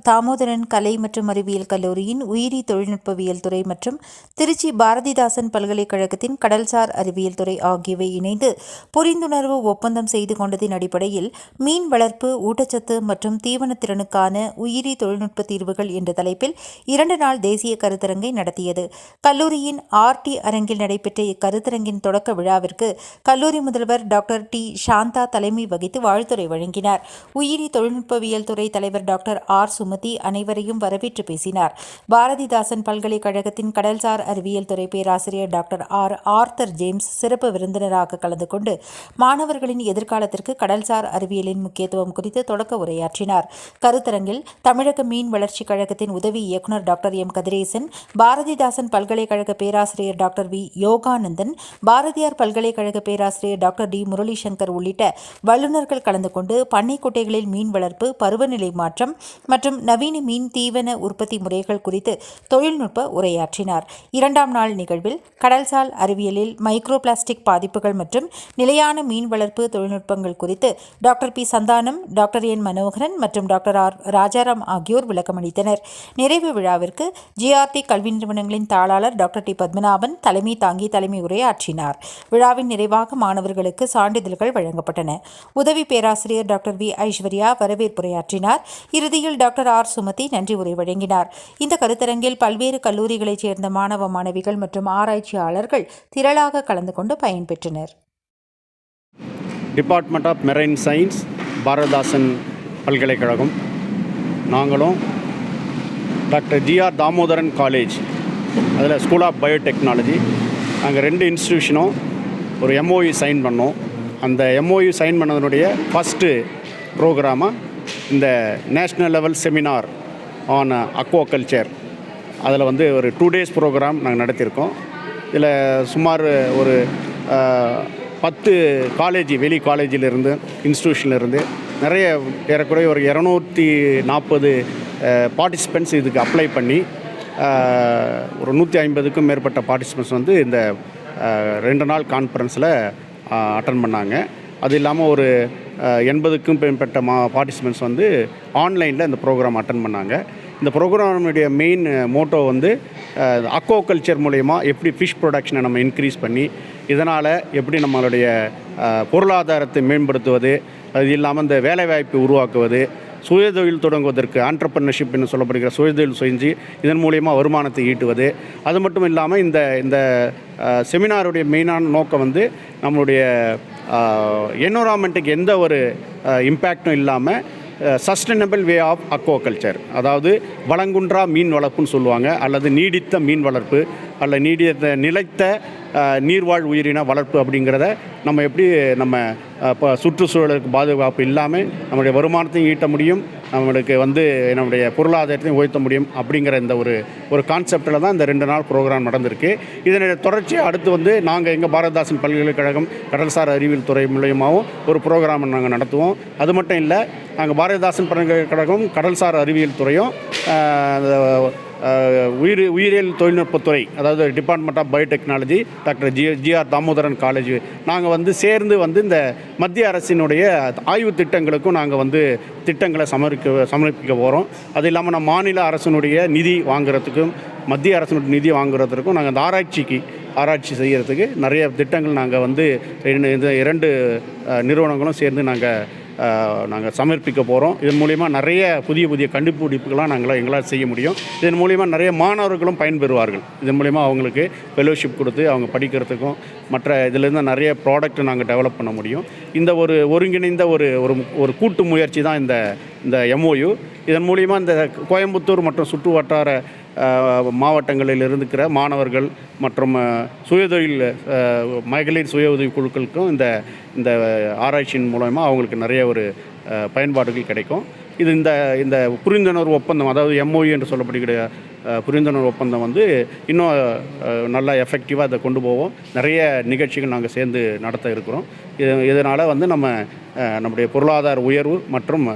தாமோதரன் கலை மற்றும் அறிவியல் கல்லூரியின் உயிரி தொழில்நுட்பவியல் துறை மற்றும் திருச்சி பாரதிதாசன் பல்கலைக்கழகத்தின் கடல்சார் அறிவியல் துறை ஆகியவை இணைந்து புரிந்துணர்வு ஒப்பந்தம் செய்து கொண்டதின் அடிப்படையில் மீன் வளர்ப்பு, ஊட்டச்சத்து மற்றும் தீவனத்திறனுக்கான உயிரி தொழில்நுட்ப தீர்வுகள் என்ற தலைப்பில் 2 நாள் தேசிய கருத்தரங்கை நடத்தியது. கல்லூரியின் RT அரங்கில் நடைபெற்ற இக்கருத்தரங்கின் தொடக்க விழாவிற்கு கல்லூரி முதல்வர் டாக்டர் T. சாந்தா தலைமை வகித்து வாழ்த்துரை வழங்கினார். உயிரி தொழில்நுட்பவியல் துறை தலைவர் டாக்டர் R. சுமதி அனைவரையும் வரவேற்று பேசினார். பாரதிதாசன் பல்கலைக்கழகத்தின் கடல்சார் அறிவியல் துறை பேராசிரியர் டாக்டர் R. ஆர்த்தர் ஜேம்ஸ் சிறப்பு விருந்தினராக கலந்து கொண்டு மாணவர்களின் எதிர்காலத்திற்கு கடல்சார் அறிவியலின் முக்கியத்துவம் குறித்து தொடக்க உரையாற்றினார். கருத்தரங்கில் தமிழக மீன் வளர்ச்சிக் கழகத்தின் உதவி இயக்குநர் டாக்டர் M. கதிரேசன், பாரதிதாசன் பல்கலைக்கழக பேராசிரியர் டாக்டர் V. யோகானந்தன், பாரதியார் பல்கலைக்கழக பேராசிரியர் டாக்டர் D. முரளிசங்கர் உள்ளிட்ட வல்லுநர்கள் கலந்து கொண்டு பண்ணை குட்டைகளில் மீன் வளர்ப்பு, பருவநிலை மாற்றம் மற்றும் நவீன மீன் தீவன உற்பத்தி முறைகள் குறித்து தொழில்நுட்ப உரையாற்றினார். 2ஆம் நாள் நிகழ்வில் கடல்சார் அறிவியலில் மைக்ரோ பிளாஸ்டிக் பாதிப்புகள் மற்றும் நிலையான மீன் வளர்ப்பு தொழில்நுட்பங்கள் குறித்து doctor P. Santhanam, doctor N. Manoharan மற்றும் டாக்டர் R. ராஜாராம் ஆகியோர் விளக்கமளித்தனர். நிறைவு விழாவிற்கு GRT கல்வி நிறுவனங்களின் தாளாளர் டாக்டர் T. பத்மநாபன் தலைமை தாங்கி தலைமை உரையாற்றினார். விழாவின் நிறைவாக மாணவர்களுக்கு சான்றிதழ்கள் வழங்கப்பட்டன. உதவி பேராசிரியர் டாக்டர் V. ஐஸ்வர்யா வரவேற்புரையாற்றினார். இறுதியில் டாக்டர் R. சுமதி நன்றி உரை வழங்கினார். இந்த கருத்தரங்கில் பல்வேறு கல்லூரிகளைச் சேர்ந்த மாணவ மாணவிகள் மற்றும் ஆராய்ச்சியாளர்கள் திரளாக கலந்து கொண்டு பயன்பெற்றனர். Department of marine science, Bharathidasan பல்கலைக்கழகம், நாங்களும் டாக்டர் GR தாமோதரன் காலேஜ், அதில் ஸ்கூல் ஆஃப் பயோடெக்னாலஜி, நாங்கள் 2 இன்ஸ்டிடியூஷனும் ஒரு MOU சைன் பண்ணோம். அந்த MOU சைன் பண்ணதனுடைய ஃபஸ்ட்டு ப்ரோக்ராமாக இந்த national level seminar on aquaculture, அதில் ஒரு 2 days ப்ரோக்ராம் நாங்கள் நடத்தியிருக்கோம். இதில் சுமார் ஒரு 10 காலேஜ், வெளி காலேஜிலிருந்து, இன்ஸ்டிடியூஷன்லேருந்து நிறைய ஏறக்குறைய ஒரு 240 பார்ட்டிசிபெண்ட்ஸ் இதுக்கு அப்ளை பண்ணி ஒரு 150க்கும் மேற்பட்ட பார்ட்டிசிபெண்ட்ஸ் இந்த 2 நாள் கான்ஃபரன்ஸில் அட்டன் பண்ணாங்க. அது இல்லாமல் ஒரு 80க்கும் மேற்பட்ட பார்ட்டிசிபெண்ட்ஸ் ஆன்லைனில் இந்த ப்ரோக்ராம் அட்டன் பண்ணாங்க. இந்த ப்ரோக்ராமுடைய மெயின் மோட்டோ அக்வாகல்ச்சர் மூலயமா எப்படி ஃபிஷ் ப்ரொடக்ஷனை நம்ம இன்க்ரீஸ் பண்ணி இதனால் எப்படி நம்மளுடைய பொருளாதாரத்தை மேம்படுத்துவது, அது இல்லாமல் இந்த வேலைவாய்ப்பை உருவாக்குவது, சுயதொழில் தொடங்குவதற்கு ஆண்டர்பிரினர்ஷிப் என்று சொல்லப்படுகிற சுயதொழில் செஞ்சு இதன் மூலயமா வருமானத்தை ஈட்டுவது. அது மட்டும் இல்லாமல் இந்த செமினாருடைய மெயினான நோக்கம் நம்மளுடைய என்விரான்மெண்ட்டுக்கு எந்த ஒரு இம்பேக்டும் இல்லாமல் சஸ்டைனபிள் வே ஆஃப் அக்வாகல்ச்சர், அதாவது வளங்குன்றா மீன் வளர்ப்புன்னு சொல்லுவாங்க, அல்லது நீடித்த மீன் வளர்ப்பு, அல்லது நிலைத்த நீர்வாழ் உயிரின வளர்ப்பு அப்படிங்கிறத நம்ம எப்படி நம்ம இப்போ சுற்றுச்சூழலுக்கு பாதுகாப்பு இல்லாமல் நம்மளுடைய வருமானத்தையும் ஈட்ட முடியும், நம்மளுக்கு நம்முடைய பொருளாதாரத்தையும் உயர்த்த முடியும் அப்படிங்கிற இந்த ஒரு கான்செப்டில் தான் இந்த 2 நாள் ப்ரோக்ராம் நடந்திருக்கு. இதனுடைய தொடர்ச்சியாக அடுத்து நாங்கள் எங்கள் பாரதிதாசன் பல்கலைக்கழகம் கடல்சார் அறிவியல் துறை மூலயமாவும் ஒரு ப்ரோக்ராம் நாங்கள் நடத்துவோம். அது மட்டும் இல்லை, நாங்கள் பாரதிதாசன் பல்கலைக்கழகம் கடல்சார் அறிவியல் துறையும் உயிரியல் தொழில்நுட்பத்துறை, அதாவது department of biotechnology, doctor GR Damodaran college, நாங்கள் சேர்ந்து இந்த மத்திய அரசினுடைய ஆய்வு திட்டங்களுக்கும் நாங்கள் திட்டங்களை சமர்ப்பிக்க போகிறோம். அது இல்லாமல் நம்ம மாநில அரசினுடைய நிதி வாங்குறதுக்கும், மத்திய அரசினுடைய நிதி வாங்குறதுக்கும் நாங்கள் அந்த ஆராய்ச்சி செய்கிறதுக்கு நிறைய திட்டங்கள் நாங்கள் இந்த 2 நிறுவனங்களும் சேர்ந்து நாங்கள் சமர்ப்பிக்க போகிறோம். இதன் மூலிமா நிறைய புதிய கண்டுபிடிப்புகளாக எங்களால் செய்ய முடியும். இதன் மூலிமா நிறைய மாணவர்களும் பயன்பெறுவார்கள். இதன் மூலிமா அவங்களுக்கு ஃபெலோஷிப் கொடுத்து அவங்க படிக்கிறதுக்கும் மற்ற இதிலேருந்து நிறைய ப்ராடக்ட் நாங்கள் டெவலப் பண்ண முடியும். இந்த ஒருங்கிணைந்த ஒரு கூட்டு முயற்சி தான் இந்த MOU. இதன் மூலிமா இந்த கோயம்புத்தூர் மற்றும் சுற்று வட்டார மாவட்டங்களில் இருக்கிற மாணவர்கள் மற்றும் சுயதொழில் மகளிர் சுய உதவி குழுக்களுக்கும் இந்த ஆராய்ச்சியின் மூலமாக அவங்களுக்கு நிறைய பயன்பாடுகள் கிடைக்கும். இது இந்த புரிந்துணர்வு ஒப்பந்தம், அதாவது MOU என்று சொல்லப்படுகிற புரிந்துணர்வு ஒப்பந்தம் இன்னும் நல்லா எஃபெக்டிவாக அதை கொண்டு போவோம். நிறைய நிகழ்ச்சிகள் நாங்கள் சேர்ந்து நடத்த இருக்கிறோம். இதனால் நம்முடைய பொருளாதார உயர்வு மற்றும்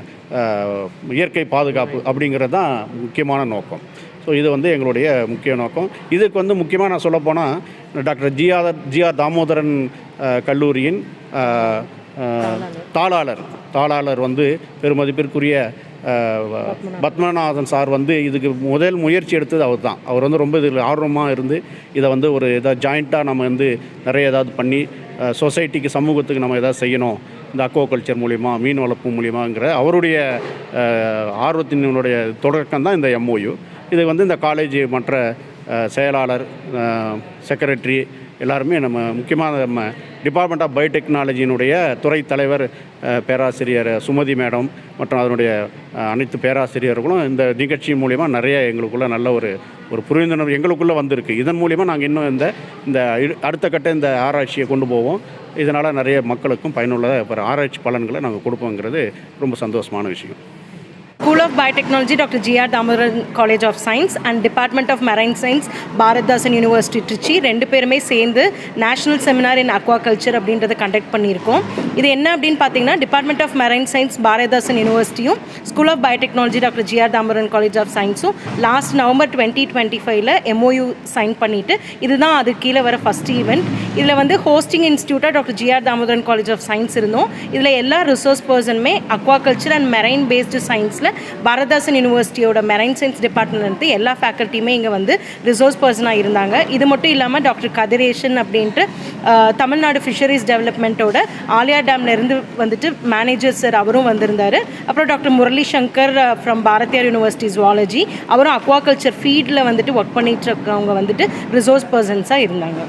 இயற்கை பாதுகாப்பு அப்படிங்கிறது தான் முக்கியமான நோக்கம். ஸோ இது எங்களுடைய முக்கிய நோக்கம். இதுக்கு முக்கியமாக நான் சொல்லப்போனால் டாக்டர் GR தாமோதரன் கல்லூரியின் தாளாளர் பெருமதிப்பிற்குரிய பத்மநாதன் சார் வந்து இதுக்கு முதல் முயற்சி எடுத்தது அவர் தான். அவர் வந்து ரொம்ப இதில் ஆர்வமாக இருந்து இதை வந்து ஒரு இதாக ஜாயிண்ட்டாக நம்ம வந்து நிறைய ஏதாவது பண்ணி சொசைட்டிக்கு சமூகத்துக்கு நம்ம எதாவது செய்யணும் இந்த அக்வா கல்ச்சர் மூலிமா மீன் வளர்ப்பு மூலிமாங்கிற அவருடைய ஆர்வத்தினுடைய தொடக்கம் தான் இந்த எம்ஓயு. இது வந்து இந்த காலேஜ் மற்ற செயலாளர், செக்ரட்டரி எல்லாருமே நம்ம முக்கியமாக நம்ம டிபார்ட்மெண்ட் ஆஃப் பயோடெக்னாலஜியினுடைய துறை தலைவர் பேராசிரியர் சுமதி மேடம் மற்றும் அதனுடைய அனைத்து பேராசிரியர்களும் இந்த நிகழ்ச்சி மூலிமா நிறைய எங்களுக்குள்ள நல்ல ஒரு புரிந்துணர்வு எங்களுக்குள்ளே வந்திருக்கு. இதன் மூலிமா நாங்கள் இன்னும் இந்த அடுத்த கட்ட இந்த ஆராய்ச்சியை கொண்டு போவோம். இதனால் நிறைய மக்களுக்கும் பயனுள்ள ஆராய்ச்சி பலன்களை நாங்கள் கொடுப்போங்கிறது ரொம்ப சந்தோஷமான விஷயம். School of Biotechnology, Dr. G.R. Damodaran College of Science and Department of Marine Science, Bharathidasan university Trichy ரெண்டு பேருமே சேர்ந்து national seminar in aquaculture அப்படின்றத கண்டக்ட் பண்ணியிருக்கோம். இது என்ன அப்படின்னு பார்த்தீங்கன்னா, department of marine science Bharathidasan யூனிவர்சிட்டியும் school of biotechnology doctor G R Damodaran college of சயின்ஸும் லாஸ்ட் நவம்பர் 2025 MOU சைன் பண்ணிவிட்டு இதுதான் அது கீழே வர ஃபஸ்ட் ஈவெண்ட். இதில் வந்து ஹோஸ்டிங் இன்ஸ்டியூட்டாக doctor G R Damodaran college of science இருந்தோம். இதில் எல்லா ரிசோர்ஸ் பர்சனுமே aquaculture and marine based சயின்ஸில் பாரதிதாசன் யூனிவர்சிட்டியோட மெரைன் சயின்ஸ் டிபார்ட்மெண்ட்லேருந்து எல்லா ஃபேக்கல்ட்டியுமே இங்கே வந்து ரிசோர்ஸ் பர்சனாக இருந்தாங்க. இது மட்டும் இல்லாமல் டாக்டர் கதிரேஷன் அப்படின்ட்டு தமிழ்நாடு ஃபிஷரிஸ் டெவலப்மெண்ட்டோட ஆலியா டேம்லேருந்து வந்துட்டு மேனேஜர் சார் அவரும் வந்திருந்தார். அப்புறம் doctor Murali Shankar from Bharathiyar university zoology அவரும் அக்வா கல்ச்சர் ஃபீல்டில் வந்துட்டு ஒர்க் பண்ணிட்டு இருக்கவங்க வந்துட்டு ரிசோர்ஸ் பர்சன்ஸாக இருந்தாங்க.